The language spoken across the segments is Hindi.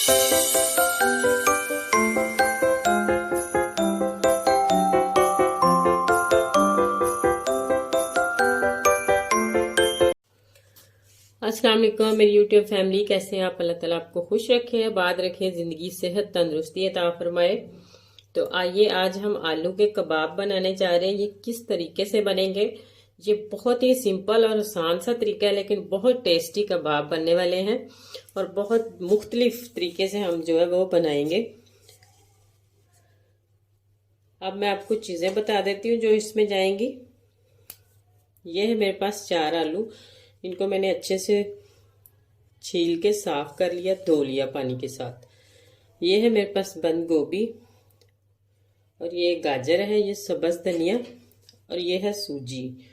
अस्सलाम वालेकुम मेरी यूट्यूब फैमिली, कैसे हैं आप? अल्लाह ताला आपको खुश रखे, आबाद रखे, ज़िंदगी सेहत तंदुरुस्ती अता फरमाए। तो आइए आज हम आलू के कबाब बनाने जा रहे हैं। ये किस तरीके से बनेंगे? ये बहुत ही सिंपल और आसान सा तरीका है, लेकिन बहुत टेस्टी कबाब बनने वाले हैं और बहुत मुख्तलिफ तरीके से हम जो है वो बनाएंगे। अब मैं आपको चीज़ें बता देती हूँ जो इसमें जाएंगी। ये है मेरे पास 4 आलू। इनको मैंने अच्छे से छील के साफ कर लिया, धो लिया पानी के साथ। ये है मेरे पास बंद गोभी और ये गाजर है, ये सब्ज़ धनिया और ये है सूजी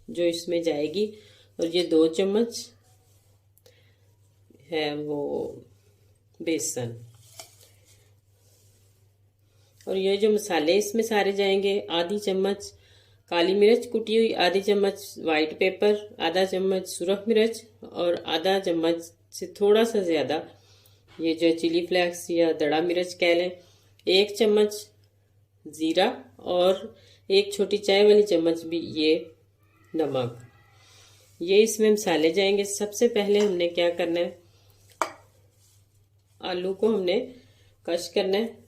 जो इसमें जाएगी। और ये 2 चम्मच है वो बेसन। और ये जो मसाले इसमें सारे जाएंगे, आधी चम्मच काली मिर्च कुटी हुई, आधी चम्मच वाइट पेपर, आधा चम्मच सुरख मिर्च और आधा चम्मच से थोड़ा सा ज़्यादा ये जो चिली फ्लेक्स या दड़ा मिर्च कह लें, 1 चम्मच ज़ीरा और 1 छोटी चाय वाली चम्मच भी ये नमक। ये इसमें मसाले जाएंगे। सबसे पहले हमने क्या करना है, आलू को हमने कश करना है।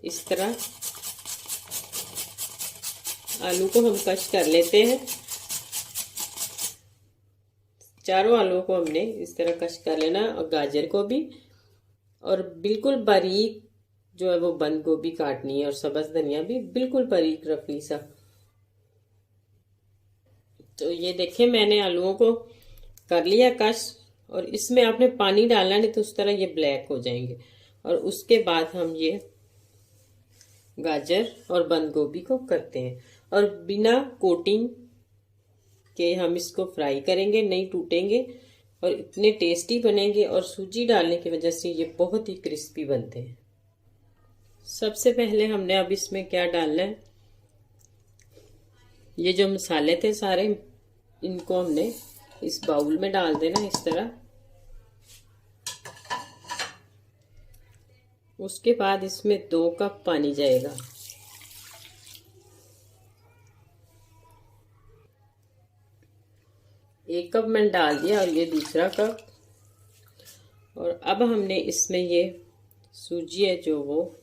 इस तरह आलू को हम कश कर लेते हैं। चारों आलूओं को हमने इस तरह कश कर लेना और गाजर को भी, और बिल्कुल बारीक जो है वो बंद गोभी काटनी है और सब्ज़ धनिया भी बिल्कुल बारीक रफली सा। तो ये देखें मैंने आलूओं को कर लिया कश, और इसमें आपने पानी डालना नहीं तो उस तरह ये ब्लैक हो जाएंगे। और उसके बाद हम ये गाजर और बंद गोभी को करते हैं और बिना कोटिंग के हम इसको फ्राई करेंगे, नहीं टूटेंगे और इतने टेस्टी बनेंगे। और सूजी डालने की वजह से ये बहुत ही क्रिस्पी बनते हैं। सबसे पहले हमने अब इसमें क्या डालना है, ये जो मसाले थे सारे, इनको हमने इस बाउल में डाल देना इस तरह। उसके बाद इसमें 2 कप पानी जाएगा। एक कप मैंने डाल दिया और ये दूसरा कप। और अब हमने इसमें ये सूजी है जो वो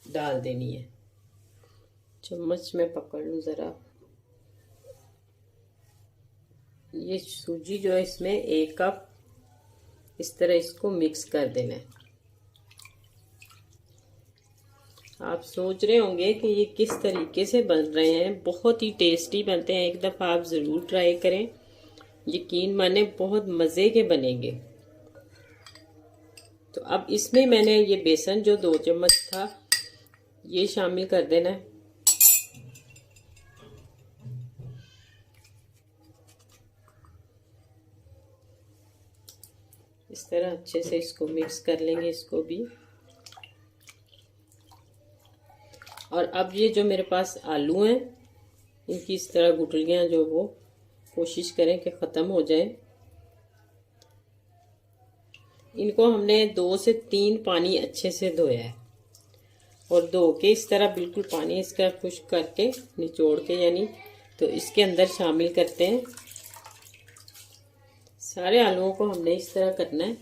डाल देनी है। चम्मच में पकड़ लूँ ज़रा। ये सूजी जो है इसमें 1 कप, इस तरह इसको मिक्स कर देना है। आप सोच रहे होंगे कि ये किस तरीके से बन रहे हैं। बहुत ही टेस्टी बनते हैं, एक दफ़ा आप ज़रूर ट्राई करें, यकीन माने बहुत मज़े के बनेंगे। तो अब इसमें मैंने ये बेसन जो 2 चम्मच था ये शामिल कर देना है। इस तरह अच्छे से इसको मिक्स कर लेंगे इसको भी। और अब ये जो मेरे पास आलू हैं, इनकी इस तरह गुठलियाँ जो वो कोशिश करें कि ख़त्म हो जाए। इनको हमने 2 से 3 पानी अच्छे से धोया है और धो के इस तरह बिल्कुल पानी इसका खुश्क करके निचोड़ के, यानी तो इसके अंदर शामिल करते हैं। सारे आलूओं को हमने इस तरह करना है।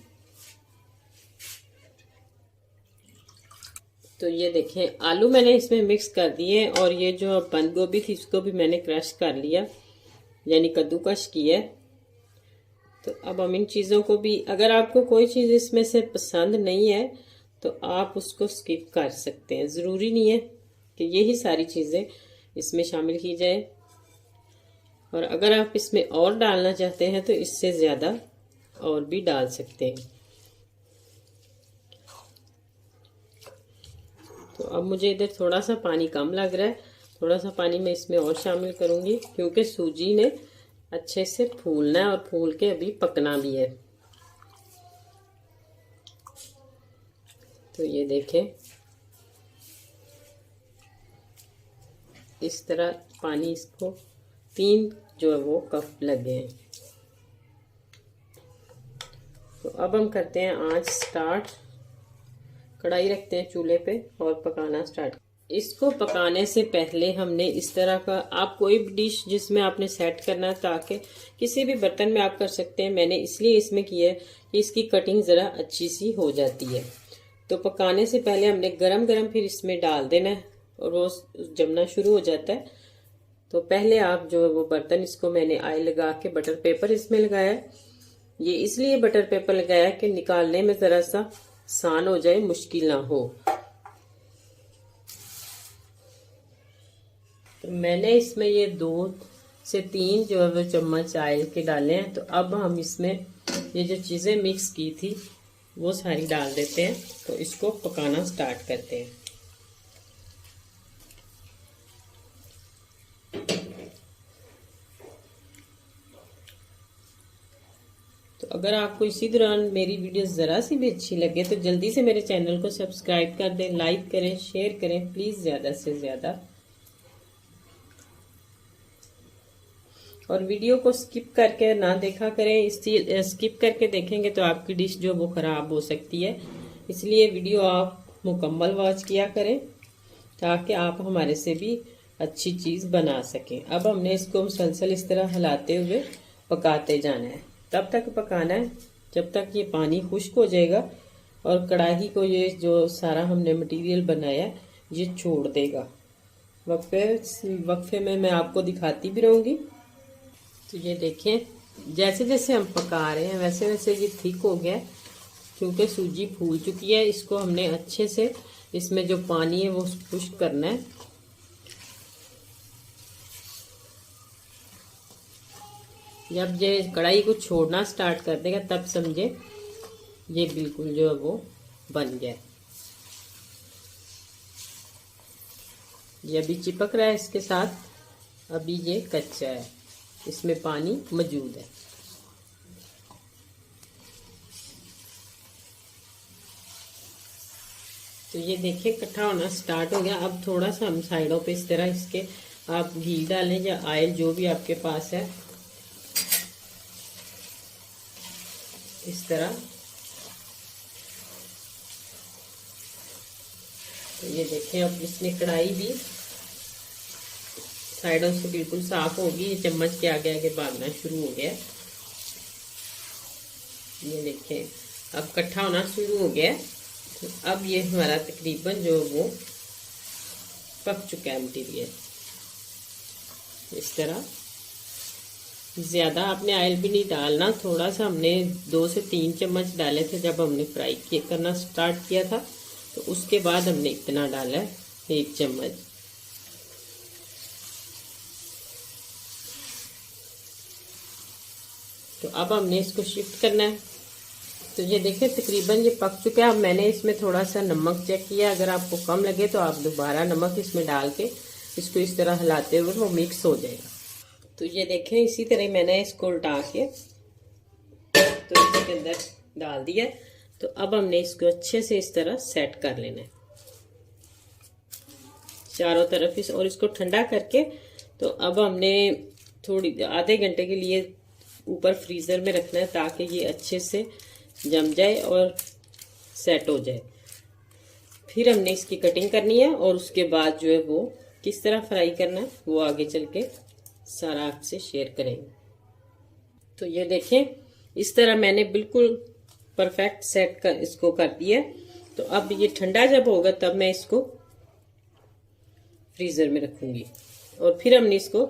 तो ये देखें आलू मैंने इसमें मिक्स कर दिए और ये जो बंद गोभी थी इसको भी मैंने क्रश कर लिया, यानी कद्दूकश किया। तो अब हम इन चीज़ों को भी, अगर आपको कोई चीज़ इसमें से पसंद नहीं है तो आप उसको स्किप कर सकते हैं। ज़रूरी नहीं है कि यही सारी चीज़ें इसमें शामिल की जाए, और अगर आप इसमें और डालना चाहते हैं तो इससे ज़्यादा और भी डाल सकते हैं। तो अब मुझे इधर थोड़ा सा पानी कम लग रहा है, थोड़ा सा पानी मैं इसमें और शामिल करूँगी क्योंकि सूजी ने अच्छे से फूलना है और फूल के अभी पकना भी है। तो ये देखें इस तरह पानी इसको 3 जो है वो कप लगे हैं। तो अब हम करते हैं आंच स्टार्ट, कढ़ाई रखते हैं चूल्हे पे और पकाना स्टार्ट। इसको पकाने से पहले हमने इस तरह का, आप कोई भी डिश जिसमें आपने सेट करना है, ताकि किसी भी बर्तन में आप कर सकते हैं, मैंने इसलिए इसमें किया है कि इसकी कटिंग ज़रा अच्छी सी हो जाती है। तो पकाने से पहले हमने गरम गरम फिर इसमें डाल देना है और वो जमना शुरू हो जाता है। तो पहले आप जो है वो बर्तन, इसको मैंने ऑयल लगा के बटर पेपर इसमें लगाया है। ये इसलिए बटर पेपर लगाया कि निकालने में ज़रा सा आसान हो जाए, मुश्किल ना हो। तो मैंने इसमें ये 2 से 3 जो है वो चम्मच ऑयल के डाले हैं। तो अब हम इसमें ये जो चीज़ें मिक्स की थी वो सारी डाल देते हैं। तो इसको पकाना स्टार्ट करते हैं। तो अगर आपको इसी दौरान मेरी वीडियो ज़रा सी भी अच्छी लगे तो जल्दी से मेरे चैनल को सब्सक्राइब कर दें, लाइक करें, शेयर करें प्लीज़, ज़्यादा से ज़्यादा। और वीडियो को स्किप करके ना देखा करें, स्किप करके देखेंगे तो आपकी डिश जो वो ख़राब हो सकती है। इसलिए वीडियो आप मुकम्मल वॉच किया करें ताकि आप हमारे से भी अच्छी चीज़ बना सकें। अब हमने इसको मुसलसल इस तरह हिलाते हुए पकाते जाना है। तब तक पकाना है जब तक ये पानी खुश्क हो जाएगा और कढ़ाई को ये जो सारा हमने मटेरियल बनाया ये छोड़ देगा। वक्फे में मैं आपको दिखाती भी रहूँगी। तो ये देखें, जैसे जैसे हम पका रहे हैं वैसे वैसे ये थिक हो गया, क्योंकि सूजी फूल चुकी है। इसको हमने अच्छे से, इसमें जो पानी है वो खुश्क करना है। जब ये कढ़ाई को छोड़ना स्टार्ट कर देगा तब समझे ये बिल्कुल जो है वो बन गया। ये अभी चिपक रहा है इसके साथ, अभी ये कच्चा है, इसमें पानी मौजूद है। तो ये देखिए इकट्ठा होना स्टार्ट हो गया। अब थोड़ा सा हम साइडों पे इस तरह इसके आप घी डालें या ऑयल जो भी आपके पास है, इस तरह। तो ये देखें अब इसमें कढ़ाई भी साइडों से बिल्कुल साफ होगी। ये चम्मच के आगे आगे भागना शुरू हो गया। ये देखें अब इकट्ठा होना शुरू हो गया। तो अब ये हमारा तकरीबन जो वो पक चुका है मटीरियल। इस तरह ज़्यादा आपने ऑयल भी नहीं डालना, थोड़ा सा हमने 2 से 3 चम्मच डाले थे जब हमने फ्राई करना स्टार्ट किया था। तो उसके बाद हमने इतना डाला है 1 चम्मच। तो अब हमने इसको शिफ्ट करना है। तो ये देखें तकरीबन ये पक चुका है। अब मैंने इसमें थोड़ा सा नमक चेक किया, अगर आपको कम लगे तो आप दोबारा नमक इसमें डाल के इसको इस तरह हिलाते हुए वो मिक्स हो जाएगा। तो ये देखें इसी तरह मैंने इसको उल्टा के तो इसके अंदर डाल दिया। तो अब हमने इसको अच्छे से इस तरह सेट कर लेना है चारों तरफ और इसको ठंडा करके। तो अब हमने थोड़ी आधे घंटे के लिए ऊपर फ्रीज़र में रखना है ताकि ये अच्छे से जम जाए और सेट हो जाए। फिर हमने इसकी कटिंग करनी है और उसके बाद जो है वो किस तरह फ्राई करना है वो आगे चल के सारा आपसे शेयर करेंगे। तो ये देखें इस तरह मैंने बिल्कुल परफेक्ट सेट कर इसको कर दिया। तो अब ये ठंडा जब होगा तब मैं इसको फ्रीज़र में रखूंगी और फिर हमने इसको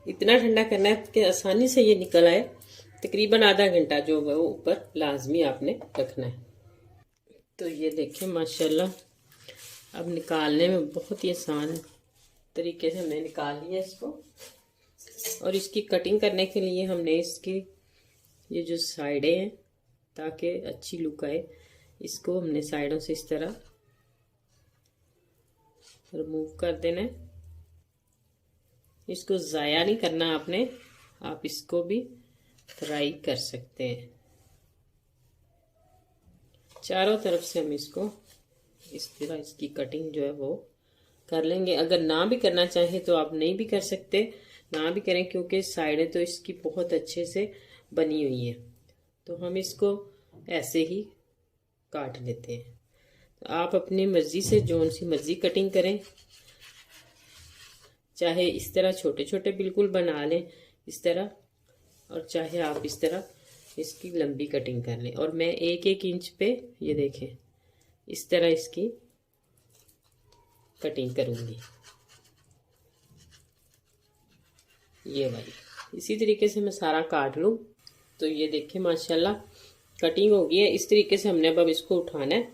इतना ठंडा करना है कि आसानी से ये निकल आए। तकरीबन आधा घंटा जो है वो ऊपर लाजमी आपने रखना है। तो ये देखें माशाल्लाह अब निकालने में बहुत ही आसान तरीके से हमने निकाल लिया इसको। और इसकी कटिंग करने के लिए हमने इसकी ये जो साइडें हैं ताकि अच्छी लुक आए, इसको हमने साइडों से इस तरह रिमूव कर देना है। इसको ज़ाया नहीं करना आपने, आप इसको भी फ्राई कर सकते हैं। चारों तरफ से हम इसको इस तरह इसकी कटिंग जो है वो कर लेंगे। अगर ना भी करना चाहें तो आप नहीं भी कर सकते, ना भी करें, क्योंकि साइडें तो इसकी बहुत अच्छे से बनी हुई हैं। तो हम इसको ऐसे ही काट लेते हैं। तो आप अपनी मर्जी से जोन सी मर्जी कटिंग करें, चाहे इस तरह छोटे छोटे बिल्कुल बना लें इस तरह, और चाहे आप इस तरह इसकी लंबी कटिंग कर लें। और मैं 1-1 इंच पे ये देखें इस तरह इसकी कटिंग करूंगी, ये वाली। इसी तरीके से मैं सारा काट लूँ। तो ये देखें माशाल्लाह कटिंग हो गई है। इस तरीके से हमने अब इसको उठाना है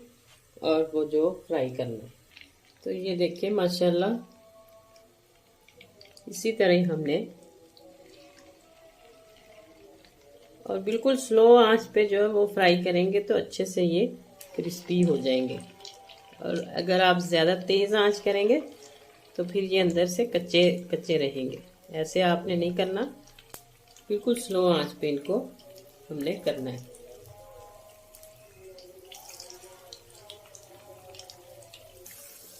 और वो जो फ्राई करना है। तो ये देखिए माशाल्लाह इसी तरह ही हमने, और बिल्कुल स्लो आंच पे जो है वो फ्राई करेंगे तो अच्छे से ये क्रिस्पी हो जाएंगे। और अगर आप ज़्यादा तेज़ आंच करेंगे तो फिर ये अंदर से कच्चे कच्चे रहेंगे। ऐसे आपने नहीं करना, बिल्कुल स्लो आंच पे इनको हमने करना है।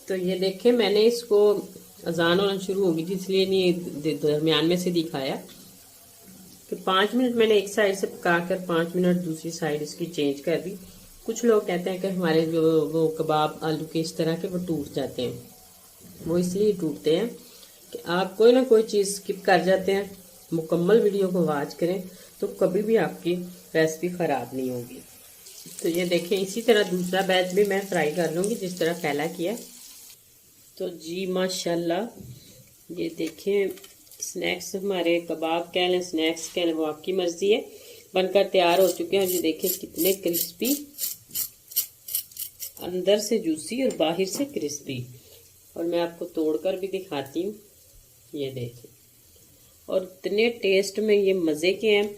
तो ये देखें मैंने इसको अजान होना शुरू हो गई थी इसलिए नहीं दरमियान में से दिखाया कि 5 मिनट मैंने एक साइड से पकाकर 5 मिनट दूसरी साइड इसकी चेंज कर दी। कुछ लोग कहते हैं कि हमारे जो वो कबाब आलू के इस तरह के वो टूट जाते हैं। वो इसलिए टूटते हैं कि आप कोई ना कोई चीज़ स्किप कर जाते हैं। मुकम्मल वीडियो को वॉच करें तो कभी भी आपकी रेसिपी ख़राब नहीं होगी। तो ये देखें इसी तरह दूसरा बैच भी मैं फ्राई कर लूँगी जिस तरह पहला किया। तो जी माशाल्लाह ये देखें स्नैक्स, हमारे कबाब कह लें स्नैक्स कह लें वो आपकी मर्जी है, बनकर तैयार हो चुके हैं। और ये देखें कितने क्रिस्पी, अंदर से जूसी और बाहर से क्रिस्पी। और मैं आपको तोड़कर भी दिखाती हूँ, ये देखें। और इतने टेस्ट में ये मज़े के हैं।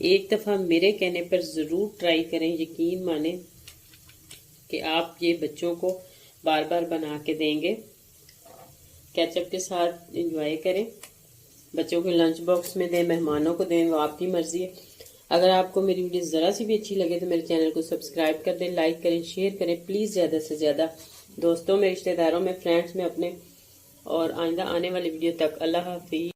एक दफ़ा मेरे कहने पर ज़रूर ट्राई करें, यकीन माने कि आप ये बच्चों को बार बार बना के देंगे। केचप के साथ एंजॉय करें, बच्चों के लंच बॉक्स में दें, मेहमानों को दें, वो आपकी मर्जी है। अगर आपको मेरी वीडियो ज़रा सी भी अच्छी लगे तो मेरे चैनल को सब्सक्राइब कर दें, लाइक करें, शेयर करें प्लीज़, ज़्यादा से ज़्यादा दोस्तों में, रिश्तेदारों में, फ्रेंड्स में अपने। और आइंदा आने वाली वीडियो तक अल्लाह हाफिज़।